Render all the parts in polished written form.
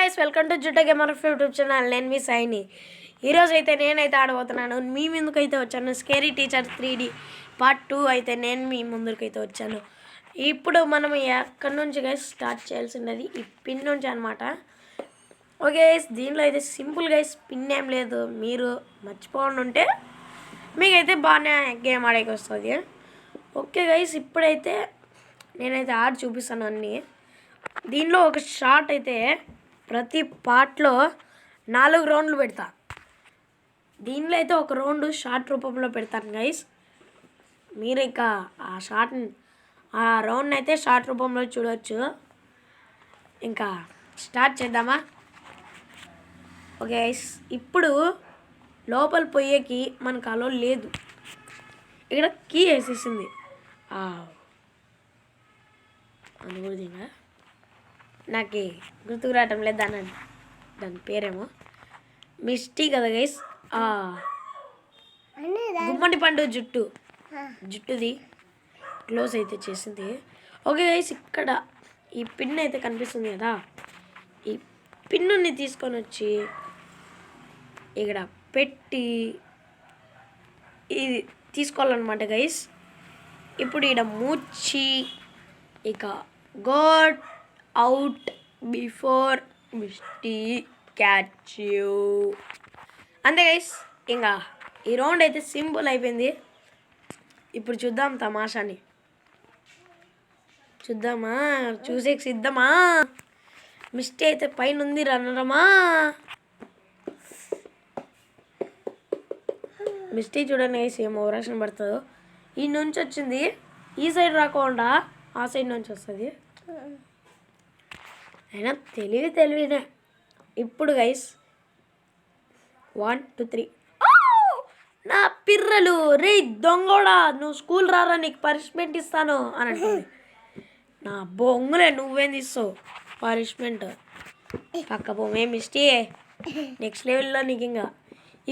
Guys welcome to జుట్ట gamer YouTube channel. నేను మీ సైని. ఈరోజు అయితే నేనైతే ఆడబోతున్నాను. మీ ముందుకైతే వచ్చాను. స్కేరీ టీచర్ 3D పార్ట్ 2 అయితే నేను మీ ముందుకైతే వచ్చాను. ఇప్పుడు మనం ఎక్కడి నుంచి గైస్ స్టార్ట్ చేయాల్సినది ఈ పిన్ నుంచి అనమాట. ఓకే గైస్, దీంట్లో అయితే సింపుల్ గైస్, పిన్ ఏం లేదు. మీరు మర్చిపోండి ఉంటే మీకైతే బాగానే గేమ్ ఆడేకి వస్తుంది. ఓకే గైస్, ఇప్పుడైతే నేనైతే ఆడి చూపిస్తాను అన్నీ. దీనిలో ఒక షాట్ అయితే ప్రతి పార్ట్లో 4 రౌండ్లు పెడతా. దీనిలో అయితే ఒక రౌండ్ షార్ట్ రూపంలో పెడతాను గైస్. మీరు ఇక ఆ రౌండ్ అయితే షార్ట్ రూపంలో చూడవచ్చు. ఇంకా స్టార్ట్ చేద్దామా? ఓకే గైస్, ఇప్పుడు లోపల పోయేకి మనకు అలో లేదు. ఇక్కడ కీ వేసేసింది. అనుకుందిగా నాకు గుర్తుకు రావటం లేదు. దాని పేరేమో మిస్టీ కదా గైస్. గుమ్మడి పండు జుట్టుది క్లోజ్ అయితే చేసింది. ఓకే గైస్, ఇక్కడ ఈ పిన్ అయితే కనిపిస్తుంది కదా, ఈ పిన్నుని తీసుకొని వచ్చి ఇక్కడ పెట్టి ఇది తీసుకోవాలన్నమాట గైస్. ఇప్పుడు ఇక్కడ మూచి ఇక got out before Misty catch you. అంతే గైస్, ఇంకా ఈ రౌండ్ అయితే సింపుల్ అయిపోయింది. ఇప్పుడు చూద్దాం తమాషాని. చూద్దామా? చూసేకి సిద్ధమా? మిస్టీ అయితే పైన ఉంది రన్నరమా. మిస్టీ చూడండి గైస్, ఏం ఓవరాక్షన్ పడుతుందో. ఈ నుంచి వచ్చింది, ఈ సైడ్ రాకుండా ఆ సైడ్ నుంచి వస్తుంది. అయినా తెలివినే. ఇప్పుడు గైస్ 1 2 3. నా పిర్రలు రే దొంగోడా, నువ్వు స్కూల్ రారా, నీకు పనిష్మెంట్ ఇస్తాను అని అంటుంది. నా బొంగులే, నువ్వేం తీస్తావు పనిష్మెంట్? పక్కపోమే మిస్టీ, నెక్స్ట్ లెవెల్లో నీకు. ఇంకా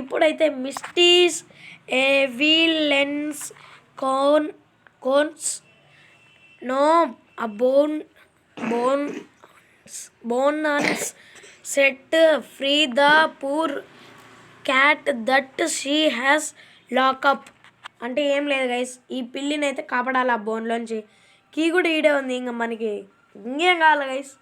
ఇప్పుడైతే Misty's villains cones no a bonus set free the poor cat that she has lock up. అంటే ఏం లేదు గైస్, ఈ పిల్లిని అయితే కాపాడాలి ఆ బోన్లోంచి. కీ కూడా ఈడే ఉంది. ఇంకా మనకి ఇంకేం కావాలి గైస్.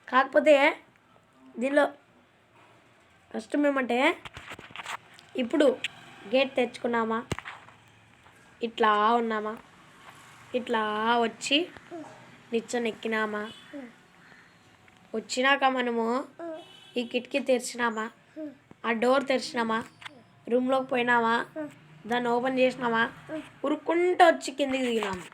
కాకపోతే దీనిలో కష్టం ఏమంటే, ఇప్పుడు గేట్ తెచ్చుకున్నామా, ఇట్లా ఉన్నామా, ఇట్లా వచ్చి నిచ్చనెక్కినామా, వచ్చినాక మనము ఈ కిటికీ తెరిచినామా, ఆ డోర్ తెరిచినామా, రూమ్లోకి పోయినామా, దాన్ని ఓపెన్ చేసినామా, ఉరుక్కుంటూ వచ్చి కిందికి దిగినాము.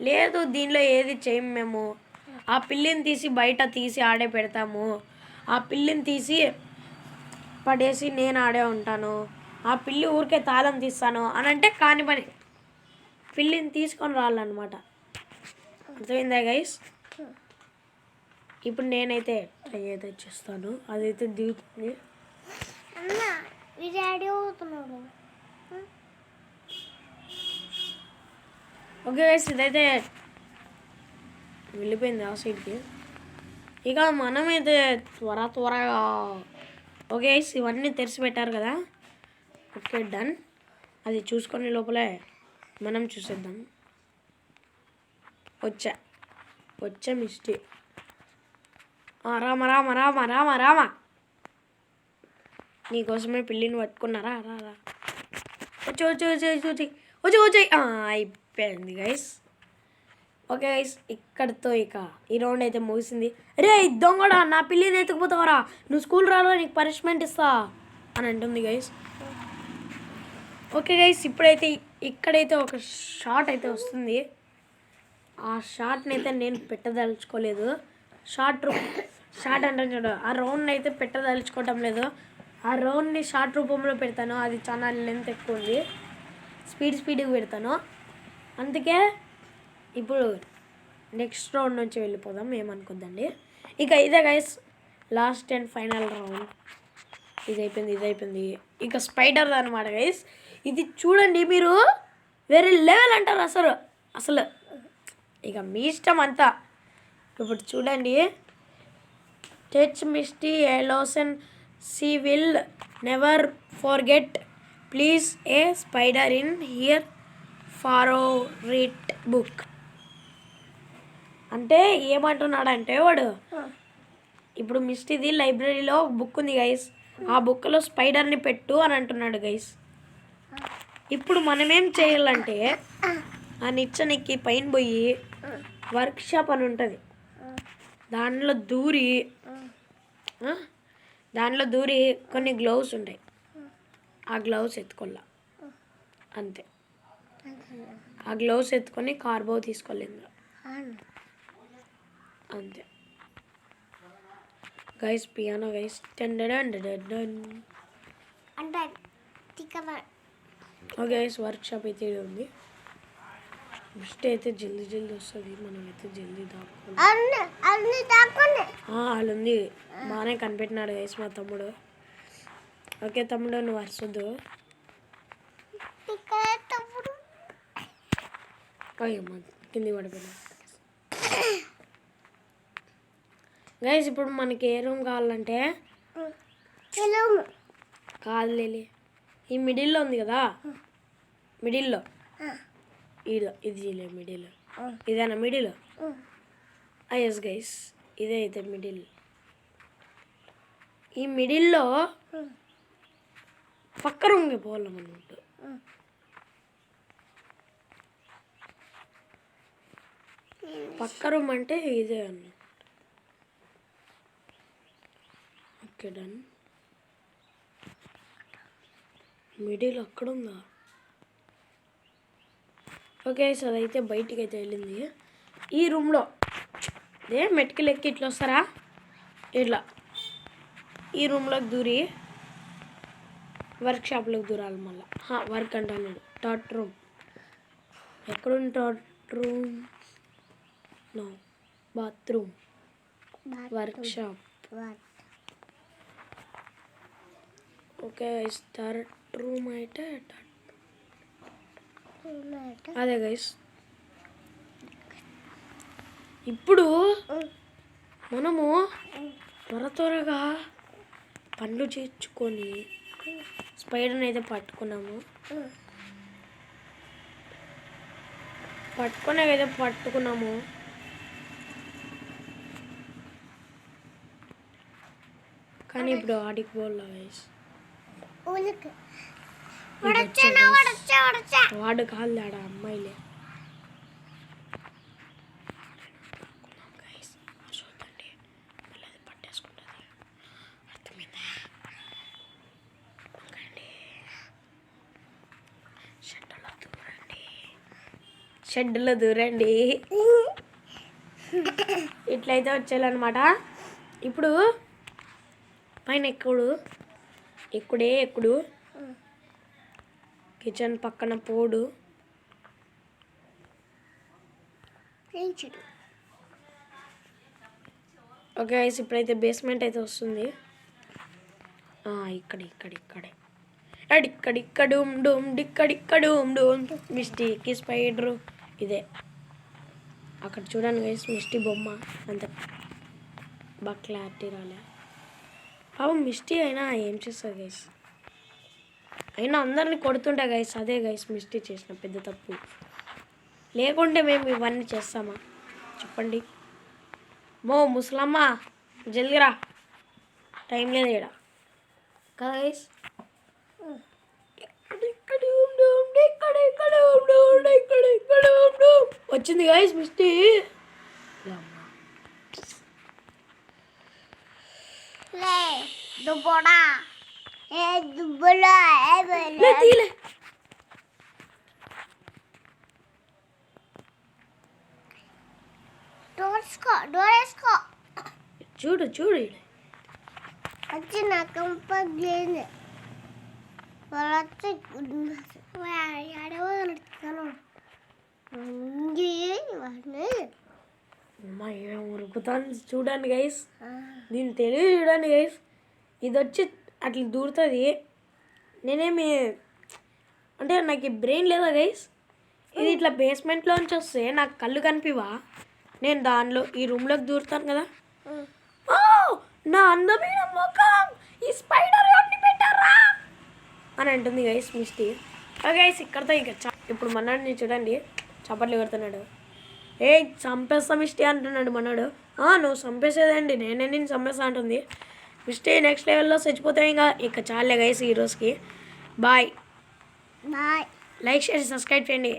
లేదు, దీనిలో ఏది చేయము మేము. ఆ పిల్లిని తీసి బయట తీసి ఆడే పెడతాము, ఆ పిల్లిని తీసి పడేసి నేను ఆడే ఉంటాను, ఆ పిల్లి ఊరికే తాళం తీస్తాను అని అంటే కాని పని. పిల్లిని తీసుకొని రావాలన్నమాట. అర్థమైందా గైస్? ఇప్పుడు నేనైతే ట్రై అయితే చేస్తాను. అదైతే దిగుతుంది. ఓకే గైస్, ఇదైతే వెళ్ళిపోయింది ఆ సైడ్కి. ఇక మనమైతే త్వరగా ఓకే గైస్, ఇవన్నీ తెరిచి పెట్టారు కదా. Okay done. అది చూసుకొని లోపలే మనం చూసేద్దాం. వచ్చా మిస్టీ. రామ నీకోసమే పిల్లిని పట్టుకున్నారా? రా వచ్చి అయిపోయింది గైస్. ఓకే గైస్, ఇక్కడితో ఇక ఈ రౌండ్ అయితే ముగిసింది. రే దొంగడా, నా పిల్లిని ఎత్తుకుపోతావరా, నువ్వు స్కూల్ రాలో నీకు పనిష్మెంట్ ఇస్తా అని అంటుంది గైస్. ఓకే గైస్, ఇప్పుడైతే ఇక్కడైతే ఒక షాట్ అయితే వస్తుంది. ఆ షాట్ని అయితే నేను పెట్టదలుచుకోలేదు. షార్ట్ అంటే చూడ, ఆ రౌండ్ని అయితే పెట్టదలుచుకోవటం లేదు. ఆ రౌండ్ని షార్ట్ రూపంలో పెడతాను. అది చాలా లెంత్ ఎక్కువ ఉంది, స్పీడ్గా పెడతాను. అందుకే ఇప్పుడు నెక్స్ట్ రౌండ్ నుంచి వెళ్ళిపోదాం, ఏమనుకోద్దండి. ఇక ఇదే guys last and final round. ఇది అయిపోయింది. ఇక స్పైడర్ అనమాట గైస్. ఇది చూడండి, మీరు వేరే లెవెల్ అంటారు అసలు. ఇక మీ ఇష్టం అంతా. ఇప్పుడు చూడండి, touch Misty a lesson she will never forget. Please a spider in here ఫారో రీట్ బుక్. అంటే ఏమంటున్నాడంటే వాడు, ఇప్పుడు మిస్టీది లైబ్రరీలో బుక్ ఉంది గైస్, ఆ బుక్లో స్పైడర్ని పెట్టు అని అంటున్నాడు గైస్. ఇప్పుడు మనమేం చేయాలంటే ఆ నిచ్చెనెక్కి పైన పోయి వర్క్షాప్ అని ఉంటుంది, దాంట్లో దూరి కొన్ని గ్లౌస్ ఉంటాయి, ఆ గ్లౌస్ ఎత్తుకోవాల అంతే. ఆ గ్లౌస్ ఎత్తుకొని కార్బో తీసుకోలేదు అంతే guys. Piano guys. Okay guys, workshop అయితే ఇది ఉంది. మిస్టీ అయితే జల్దీ వస్తుంది, మనం అయితే జల్దీ దాక్కోవాలి. ఉంది, బాగానే కనిపెట్టినాడు గైస్ మా తమ్ముడు. ఓకే తమ్ముడు, నువ్వు వరసొద్దు. కింది పడిపోయినా గైస్. ఇప్పుడు మనకి ఏ రూమ్ కావాలంటే కాదులే, ఈ మిడిల్లో ఉంది కదా, మిడిల్లో ఇది మిడిల్, ఇదేనా మిడిల్? ఎస్ గైస్, ఇదే అయితే మిడిల్. ఈ మిడిల్లో పక్క రూమ్కి పోవాలం అన్నట్టు. పక్క రూమ్ అంటే ఇదే అన్న. Okay done. మిడిల్ అక్కడ ఉందా? ఓకే సో అదైతే బయటికి అయితే వెళ్ళింది. ఈ రూమ్లో అదే మెట్కి లెక్కి ఇట్లా వస్తారా, ఇట్లా ఈ రూమ్లోకి దూరి వర్క్షాప్లోకి దూరాలి. మళ్ళీ వర్క్ అంటాను, థర్డ్ రూమ్. ఎక్కడుంది third room? No, bathroom, workshop. Okay third room అయితే అదే గైస్. ఇప్పుడు మనము త్వరగా పనులు చేర్చుకొని స్పైడర్ని అయితే పట్టుకున్నాము. కానీ ఇప్పుడు ఆడికి పోలా గైస్. వాడు కాదు ఆడ అమ్మాయిలే. పట్టేసుకుంటుంది, అర్థమైందా? షెడ్లో దూరండి. ఇట్లయితే వచ్చేయాలన్నమాట. ఇప్పుడు పైన ఎక్కుడు కిచెన్ పక్కన పోడు. ఓకే ఇప్పుడైతే బేస్మెంట్ అయితే వస్తుంది. ఇక్కడిక్కడు మిస్టీకి స్పైడరు ఇదే. అక్కడ చూడండి గైస్, మిస్టీ బొమ్మ అంత బాగా క్లారిటీ రాలే. మిస్టీ అయినా ఏం చేస్తుంది గైస్, అయినా అందరినీ కొడుతుంటా గైస్. అదే గైస్ మిస్టీ చేసిన పెద్ద తప్పు. లేకుంటే మేము ఇవన్నీ చేస్తామా చెప్పండి? ముసలమ్మ జల్దిరా, టైం లేదు ఇక్కడ కదా గైస్. వచ్చింది గైస్ మిస్టీ. చూడు వచ్చి నా కంపలేదు. ఉరుకుతాను చూడండి గైస్, దీని తెలివి చూడండి గైస్. ఇది వచ్చి అట్లా దూరుతుంది. నేనేమి అంటే నాకు బ్రెయిన్ లేదా గైస్. ఇది ఇట్లా బేస్మెంట్లోంచి వస్తే నాకు కళ్ళు కనిపివా? నేను దానిలో ఈ రూమ్లోకి దూరుతాను కదా. అందమైన ముఖం ఈ స్పైడర్ ఎవరిని పెట్టారా అని అంటుంది గైస్ మిస్టీ. గైస్ ఇక్కడతో ఇక ఇప్పుడు మనోడిని చూడండి చప్పట్లు కొడుతున్నాడు. ఏ చంపేస్తా మిస్టీ అంటున్నాడు మనోడు. నువ్వు చంపేసేదండి నేనే నేను చంపేస్తా అంటుంది మిస్టీ. నెక్స్ట్ లెవెల్లో చచ్చిపోతాయి. ఇక చాలే గైస్ ఈ రోజుకి బాయ్. లైక్ షేర్ సబ్స్క్రైబ్ చేయండి.